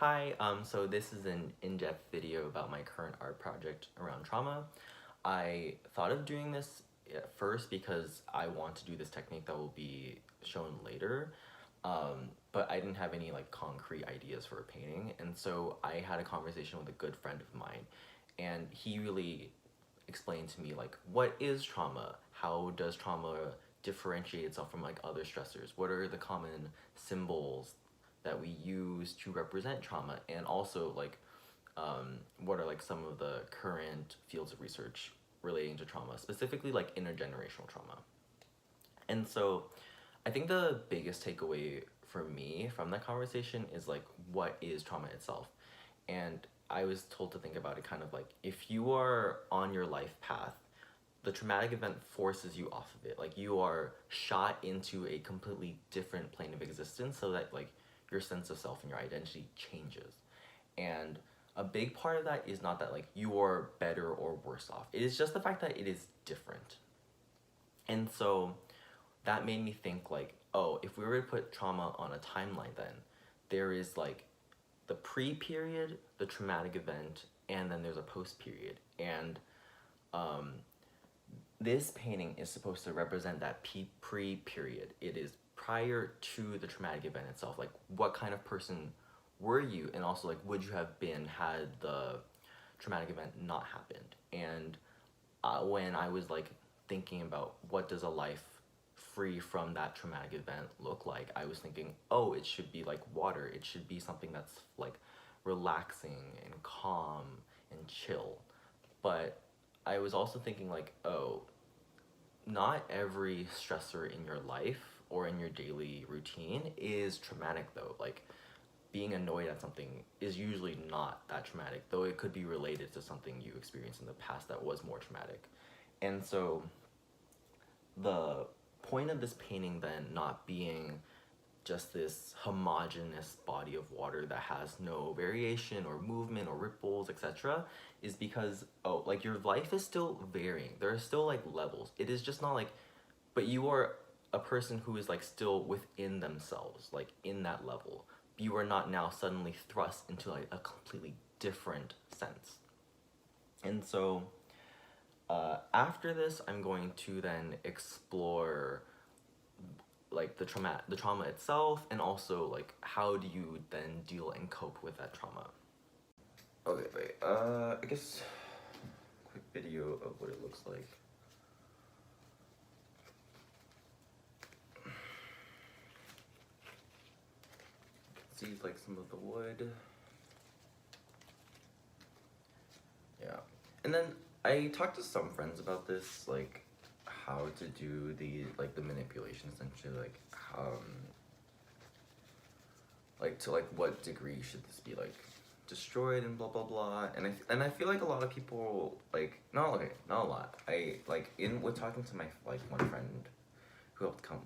Hi, so this is an in-depth video about my current art project around trauma. I thought of doing this at first because I want to do this technique that will be shown later, but I didn't have any like concrete ideas for a painting, and so I had a conversation with a good friend of mine, and he really explained to me like what is trauma, how does trauma differentiate itself from like other stressors, what are the common symbols that we use to represent trauma, and also like what are like some of the current fields of research relating to trauma, specifically like intergenerational trauma. And so I think the biggest takeaway for me from that conversation is like what is trauma itself. And I was told to think about it kind of like if you are on your life path, the traumatic event forces you off of it. Like you are shot into a completely different plane of existence so that like your sense of self and your identity changes. And a big part of that is not that like you are better or worse off. It is just the fact that it is different. And so that made me think like, oh, if we were to put trauma on a timeline, then there is like the pre-period, the traumatic event, and then there's a post-period. And um, this painting is supposed to represent that pre-period. It is prior to the traumatic event itself. Like, what kind of person were you, and also like, would you have been had the traumatic event not happened? And when I was like thinking about what does a life free from that traumatic event look like, I was thinking, oh, it should be like water. It should be something that's like relaxing and calm and chill. But I was also thinking like, oh, not every stressor in your life or in your daily routine is traumatic though. Like being annoyed at something is usually not that traumatic, though it could be related to something you experienced in the past that was more traumatic. And so the point of this painting then not being just this homogeneous body of water that has no variation or movement or ripples, etc., is because, oh, like your life is still varying. There are still like levels. It is just not like, but you are a person who is like still within themselves, like in that level. You are not now suddenly thrust into like a completely different sense. And so after this, I'm going to then explore like the trauma itself, and also like how do you then deal and cope with that trauma. Okay, wait, I guess quick video of what it looks like. See like some of the wood. Yeah. And then I talked to some friends about this, like how to do the like the manipulation, essentially, like to like what degree should this be like destroyed and blah blah blah. And I feel like a lot of people, like not not a lot. I like in with talking to my like one friend who helped come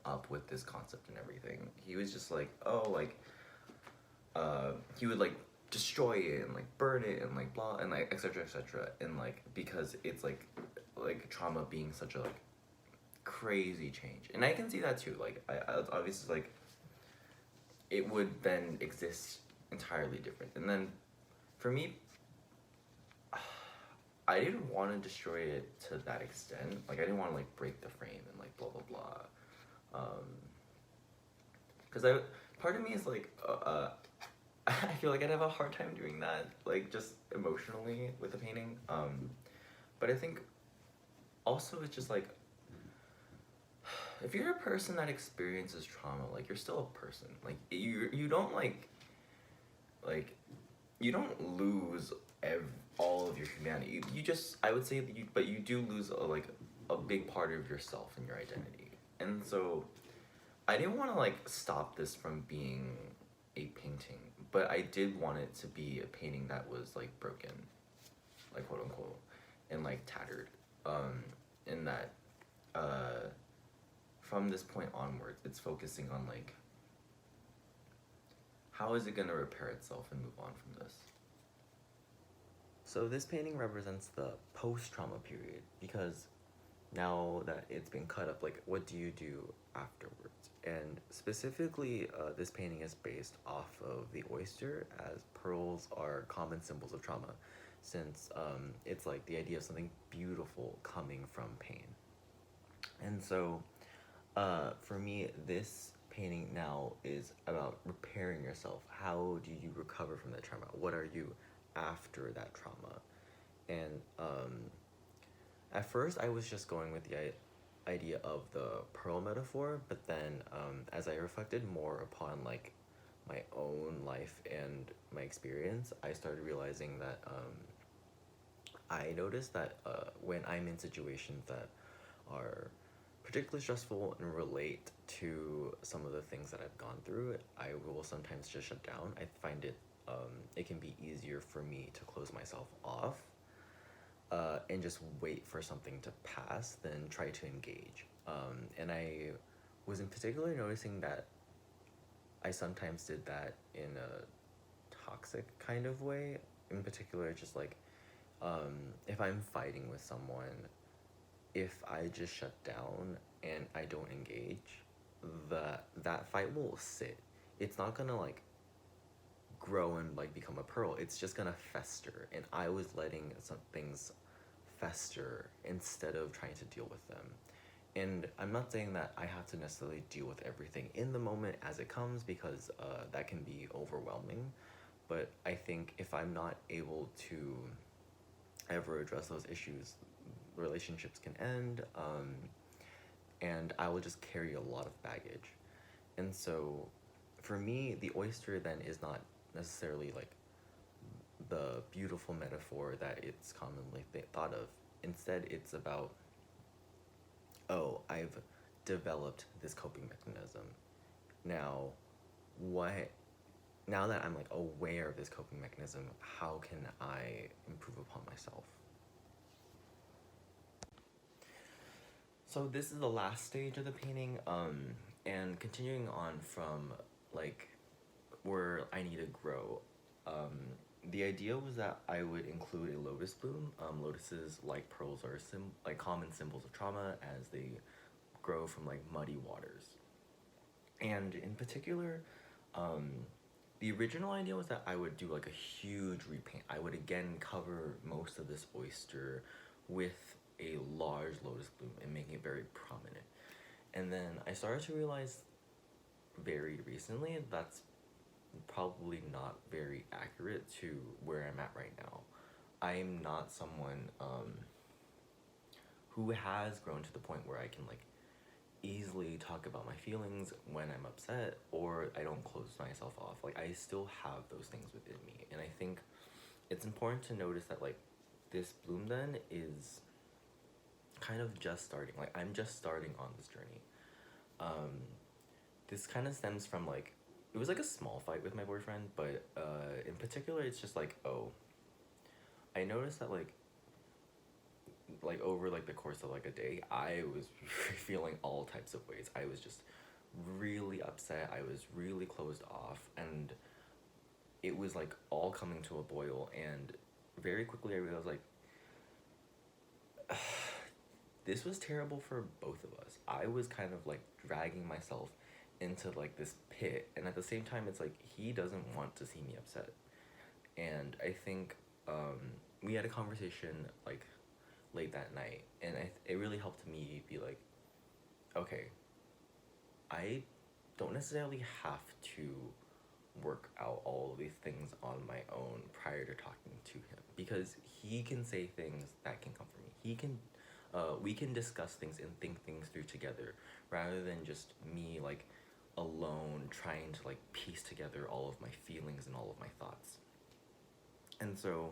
up with this concept and everything. He was just like, oh, like he would like destroy it and like burn it and like blah and like etc etc, and like because it's like trauma being such a like crazy change. And I can see that too. Like I obviously like it would then exist entirely different. And then for me, I didn't want to destroy it to that extent. Like I didn't want to like break the frame and like blah blah blah. Because I part of me is like I feel like I'd have a hard time doing that, like just emotionally with a painting. But I think also it's just like if you're a person that experiences trauma, like you're still a person. Like you don't like you don't lose all of your humanity. You just, I would say that but you do lose like a big part of yourself and your identity. And so I didn't want to like stop this from being a painting, but I did want it to be a painting that was like broken, like quote unquote, and like tattered. In that from this point onwards, it's focusing on like how is it going to repair itself and move on from this. So this painting represents the post-trauma period because now that it's been cut up, like, what do you do afterwards? And specifically, this painting is based off of the oyster, as pearls are common symbols of trauma, since it's like the idea of something beautiful coming from pain. And so, for me, this painting now is about repairing yourself. How do you recover from that trauma? What are you after that trauma? And at first, I was just going with the idea of the pearl metaphor, but then as I reflected more upon like my own life and my experience, I started realizing that I noticed that when I'm in situations that are particularly stressful and relate to some of the things that I've gone through, I will sometimes just shut down. I find it can be easier for me to close myself off and just wait for something to pass than try to engage. And I was in particular noticing that I sometimes did that in a toxic kind of way. In particular, just like if I'm fighting with someone, if I just shut down and I don't engage, that fight will sit. It's not gonna like grow and like become a pearl. It's just gonna fester. And I was letting some things fester instead of trying to deal with them. And I'm not saying that I have to necessarily deal with everything in the moment as it comes, because that can be overwhelming. But I think if I'm not able to ever address those issues, relationships can end, and I will just carry a lot of baggage. And so for me, the oyster then is not necessarily like the beautiful metaphor that it's commonly thought of. Instead, it's about, oh, I've developed this coping mechanism. Now, now that I'm like aware of this coping mechanism, how can I improve upon myself? So this is the last stage of the painting, and continuing on from like where I need to grow. The idea was that I would include a lotus bloom. Lotuses, like pearls, are like common symbols of trauma as they grow from like muddy waters. And in particular, the original idea was that I would do like a huge repaint. I would again cover most of this oyster with a large lotus bloom and making it very prominent. And then I started to realize very recently that's probably not very accurate to where I'm at right now. I'm not someone who has grown to the point where I can like easily talk about my feelings when I'm upset, or I don't close myself off. Like, I still have those things within me. And I think it's important to notice that like this bloom then is kind of just starting. Like, I'm just starting on this journey. This kind of stems from like, it was like a small fight with my boyfriend, but in particular, it's just like, oh, I noticed that like over like the course of like a day, I was feeling all types of ways. I was just really upset. I was really closed off, and it was like all coming to a boil. And very quickly I realized like this was terrible for both of us. I was kind of like dragging myself into like this pit, and at the same time it's like he doesn't want to see me upset. And I think we had a conversation like late that night, and it really helped me be like, okay, I don't necessarily have to work out all of these things on my own prior to talking to him, because he can say things that can come from me. He can we can discuss things and think things through together, rather than just me like alone trying to like piece together all of my feelings and all of my thoughts. And so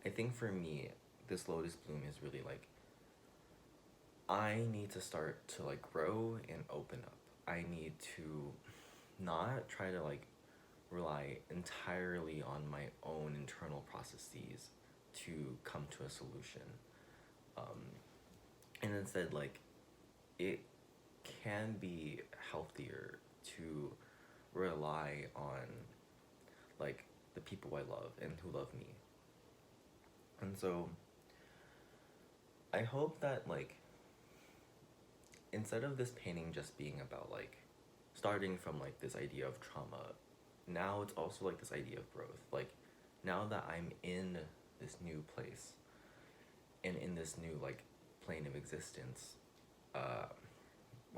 I think for me, this lotus bloom is really like, I need to start to like grow and open up. I need to not try to like rely entirely on my own internal processes to come to a solution. And instead, like, it can be healthier to rely on like the people I love and who love me. And so I hope that like instead of this painting just being about like starting from like this idea of trauma, now it's also like this idea of growth. Like now that I'm in this new place and in this new like plane of existence,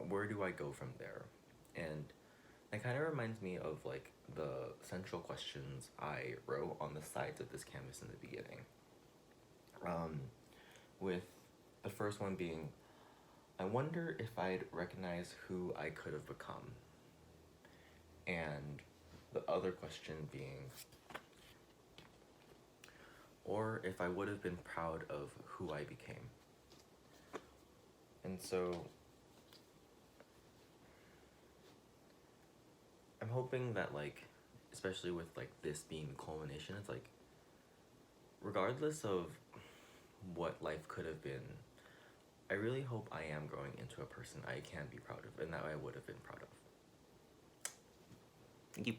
where do I go from there? And it kind of reminds me of like the central questions I wrote on the sides of this canvas in the beginning. With the first one being, I wonder if I'd recognize who I could have become. And the other question being, or if I would have been proud of who I became. And so I'm hoping that like, especially with like this being the culmination, it's like, regardless of what life could have been, I really hope I am growing into a person I can be proud of and that I would have been proud of. Thank you.